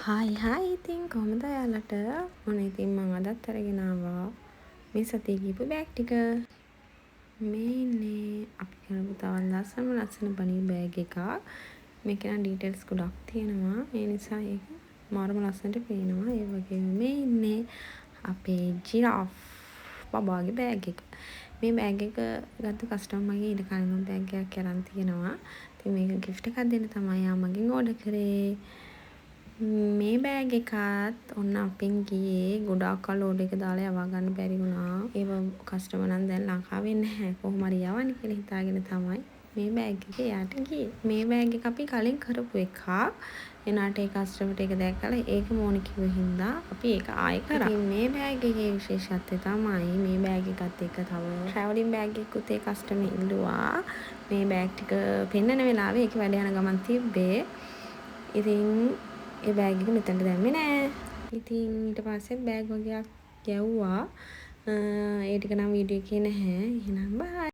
Hi ඉතින් කොහොමද ඔයාලට? ඔන්න ඉතින් මම අදත් අරගෙන ආවා මේ සතිය ගිහපු බෑග් ටික. මේ ඉන්නේ අපි කරපු තවත් ලස්සන පණිව් බෑග් එකක්. මේකේ නම් ඩීටේල්ස් ගොඩක් තියෙනවා. ඒ නිසා ඒක මාරම ලස්සනට පේනවා. ඒ වගේම මේ ඉන්නේ අපේ ජිරාෆ් බබාගේ බෑග් එක. මේ බෑග් එක ගත්ත කස්ටමර් මගේ ඊට කලින් බෑග් එකක් අරන් තියෙනවා. ඉතින් මේක gift එකක් දෙන්න තමයි යා මගෙන් ඕඩර් කරේ. මේ බෑග් එකත් ඔන්න අපෙන් ගියේ ගොඩාක් කල් ඕඩර් එක දාලා යවා ගන්න බැරි වුණා. ඒව කස්ටමර් නම් දැන් ලංකාවේ නැහැ. කොහොම හරි යවන්නේ කියලා හිතාගෙන තමයි මේ බෑග් එක එයාට ගියේ. මේ බෑග් එක අපි කලින් කරපු එකක්. එනාට ඒ කස්ටමර්ට ඒක දැක්කලා ඒක ඕනි කිව්ව හින්දා අපි ඒක ආයෙ කරා. ඉතින් මේ බෑග් එකේ විශේෂත්වය තමයි මේ බෑග් එකත් එක්ක තව ට්‍රැවලින් බෑග් එකකුත් ඒ කස්ටමර් ඉල්ලුවා. මේ බෑග් ටික පෙන්නන වෙලාවේ ඒක වැඩ යන ගමන් තිබ්බේ. ඉතින් ඒ බෑග් එක මෙතනට දැම්මේ නෑ. ඉතින් ඊට පස්සෙත් බෑග් වගේක් ගැව්වා. ඒ ටික නම් වීඩියෝ එකේ නැහැ. එහෙනම් බයි.